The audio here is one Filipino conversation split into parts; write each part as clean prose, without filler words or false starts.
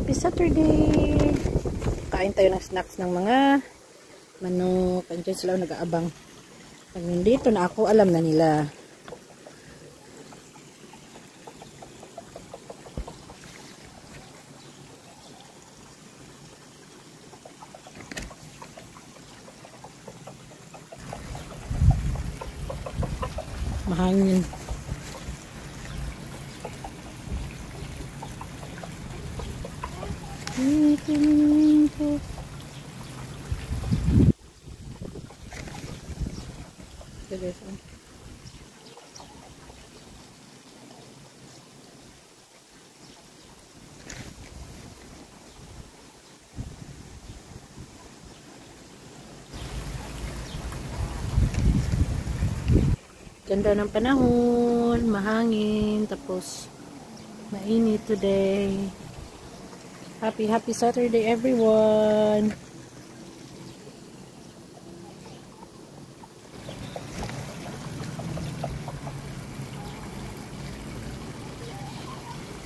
Happy Saturday! Kain tayo ng snacks ng mga manok. Andiyan sila nag-aabang. Pag nandito na ako, alam na nila. Mahangin. Ganda ng panahon, mahangin, tapos mainit today. Happy Saturday everyone.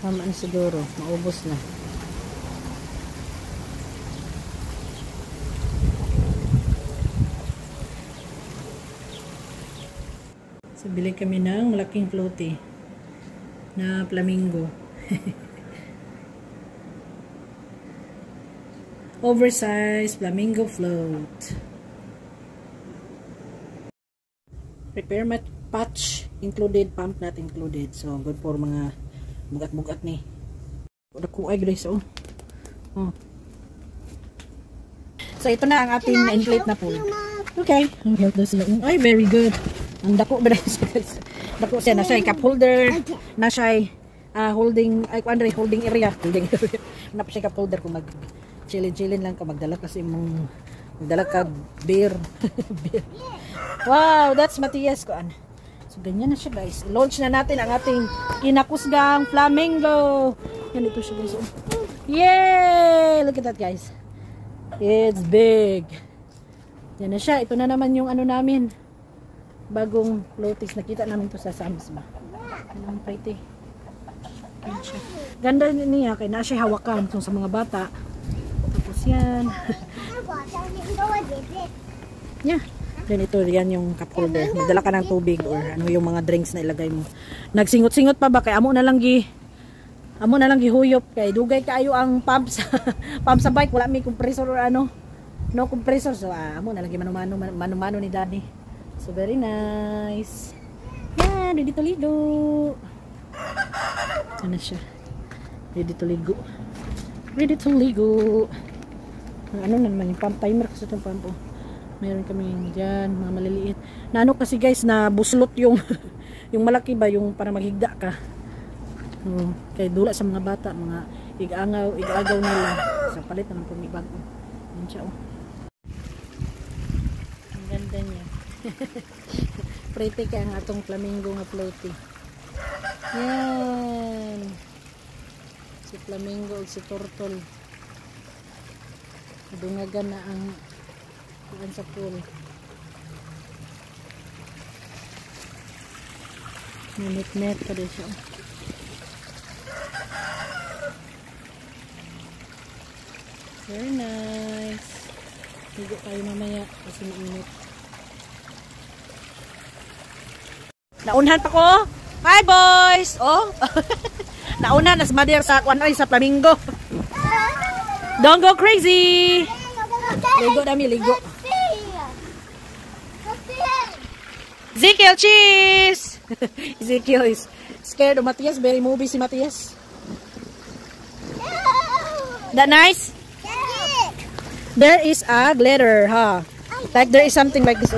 Tamaan siguro, maubos na. So, bili kami ng malaking floaty na flamingo. Oversized flamingo float. Repair mat patch included, pump not included. So, good for mga bugat-bugat ni. Nakuha guys, oh. So, ito na ang ating na-inflate na pool. Okay. Ay, very good. Ang dako ba guys? Dako siya na siya cup holder, na siya holding holding area. Na pa siya cup holder kung mag chillin lang ka, magdala kasi mong magdala ka beer. Beer. Wow, that's Matias ko. So ganyan na siya guys. Launch na natin ang ating kinakusgang flamingo. Yan ito siya guys. Yay! Look at that guys. It's big. Yan na siya. Ito na naman yung ano namin. Bagong floaties. Nakita namin to sa Sam's ba. Ang pretty. Ganda niya. Kaya na siya hawakan. So, sa mga bata. Tapos yan. Yeah. Then ito, yan yung cup holder. Magdala ka ng tubig or ano yung mga drinks na ilagay mo. Nagsingot-singot pa ba? Kaya amo na lang gihuyop. Kaya dugay kayo ang pump sa bike. Wala may compressor or ano. No compressor. So, amo na lang mano ni daddy. So, very nice. Yan, ready to ligo. Ano siya? Ready to ligo. Ready to ligo. Ano na naman yung pump timer kasi itong pump. Oh. Mayroon kami dyan, mga maliliit. Na ano kasi guys, na buslot yung yung malaki ba, yung para maghigda ka. Kaya dula sa mga bata, mga igagaw nila. Sa palit naman pumibag. Yan siya, oh. Ang ganda niya. Pretty ka ang atong flamingo nga floaty. Yan. Si flamingo o si turtle. Dungagan na ang kuan sa pool. Minit-net pa din siya. Very nice. Higo tayo mamaya kasi mainit. Naunhan pa ko. Hi boys. Oh. Naunhan as mother sa kuan sa flamingo. Don't go crazy. Ligo dami, ligo. Ezekiel, cheese. Ezekiel is scared of Matias. Very movie si Matias. That nice? There is a glitter, huh? Like there is something like this.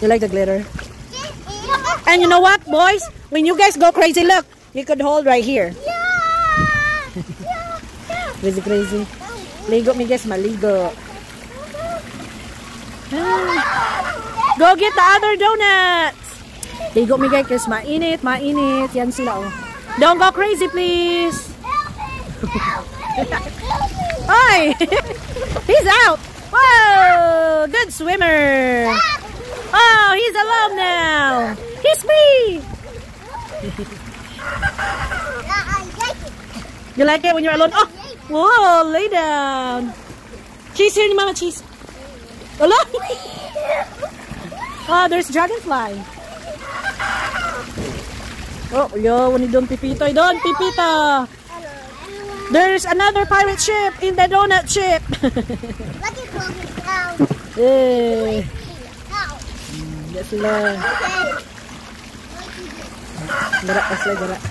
You like the glitter? And you know what, boys? When you guys go crazy, look, you could hold right here. Crazy. Ligo mi guys, maligo. Go get the other donuts. Ligo mi guys, mainit. Yan sila, oh. Don't go crazy, please. Hi! He's out. Whoa! Good swimmer. Oh, he's alone now. He's free. You like it when you're alone? Oh! Whoa! Lay down. Cheese here ni Mama, cheese. Hello? Oh, there's dragonfly. Oh, yo, when you don't pipito, I don't pipito. There's another pirate ship in the donut ship. Eh. Tidak sila. Gerak pas lah gerak.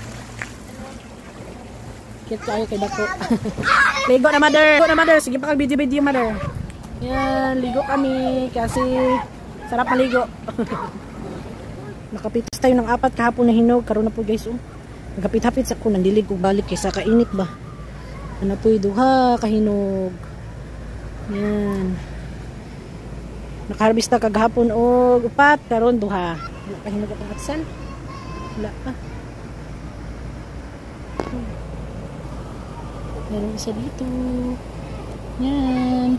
Kita ayo kay dako. Ligo na mother. Sige pa kag video mother. Yan, ligo kami kasi sarap maligo. Nakapitas tayo ng 4 kahapon na hinog. Karon na po guys, oh. Nagapit-hapit sa ko, nandilig ko balik kaysa kainit ba. Ano po duha kahinog. Yan. Nakaharbista kagahapon og 4, karon duha. Wala kahinog atong atsal. Wala pa. Meron isa dito. Yan.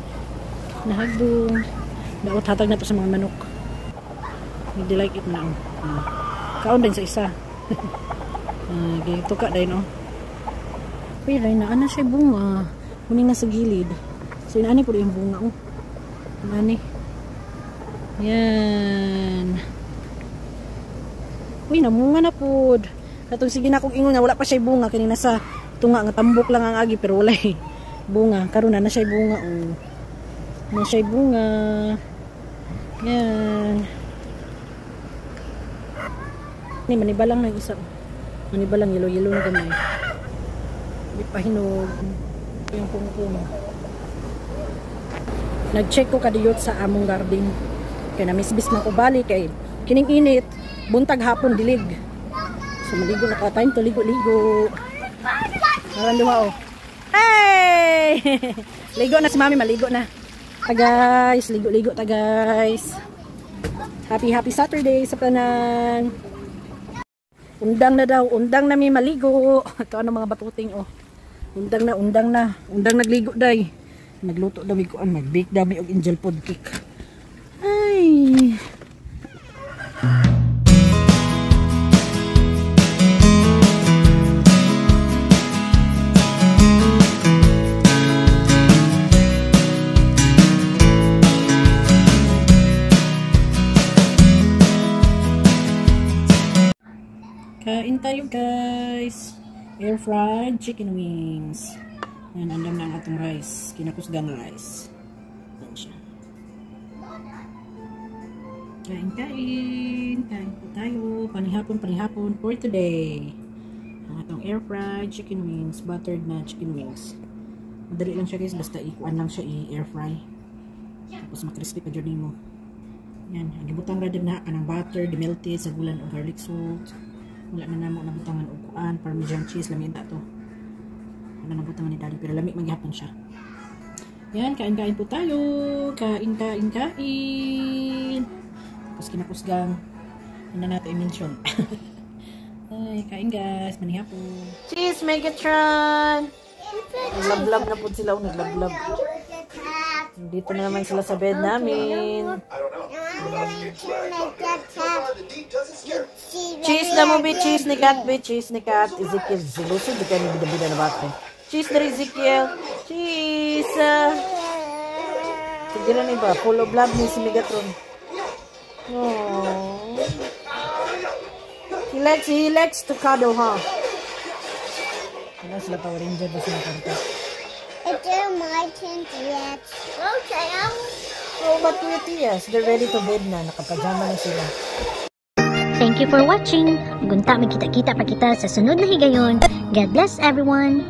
Nahagdong. Daot hatag na to sa mga manok. Hindi like it na. Kaon din sa isa. Ganito ka dahil, no? Pero na, ano siya bunga. Kuning nasa gilid. So, inaani po yung bunga, oh. Inaani. Yan. Uy, namunga na po. Katong sige na akong ingon nga, wala pa siya bunga. Kanina sa tunga, nga tambok lang ang agi, pero wala bunga. Karoon na siya bunga, oh. Na siya bunga. Yan. Ni manibalang ng isa. Manibalang yellow na gamay. Di pa hinog. Yung pungpung. Nag-check ko kadiyot sa among garden. Kaya namisbis man ko balik kay kining init, buntag hapon dilig. So maligo na ka time to ligo. Naran duha, oh. Hey! Ligo na si Mami, maligo na. Ta guys, ligo ta guys. Happy Saturday sa tanan. Undang na daw, undang na mi maligo. Ito ano mga batuting, oh. Undang na. Undang nagligo day. Nagluto daw mi kuan, mag-bake daw mi og angel food cake. Ay. Kain tayo guys. Air fried chicken wings. Yan, andam na ang atong rice. Kinakusgang rice. Yan siya. Kain po tayo. Panihapon for today. Ang atong air fried chicken wings. Buttered na chicken wings. Madali lang siya guys. Basta ikuan lang siya i-air fry. Tapos makrispy pa dyan mo. Yan. Ang gibutang radad na kanang butter, melted, sagulan o garlic salt. Wala na namo nabutangan og kuan, parmesan cheese, lami ta to. Wala nabutangan ni Daddy pero lami magyapon siya. Yan, kain po tayo. Kain. Tapos kinakusgang. Hindi na natin i-mention. Ay, kain guys, manihapon. Cheese Megatron. Naglablab na po sila, naglablab. Dito na naman sila sa bed namin. Cheese na mo, cheese ni cat, Ezekiel, silusod, di kayo bida-bida na bata. Cheese na Ezekiel. Cheese. Sige na ba, full of love ni si Megatron. Oh. He likes to cuddle, huh? Ano sila Power Ranger ba sila kanta? It's my turn yet. Okay, Oh, but yes, they're ready to bed na. Nakapajama na sila. Thank you for watching. Gunta, magkita-kita pa kita sa sunod na higayon. God bless everyone.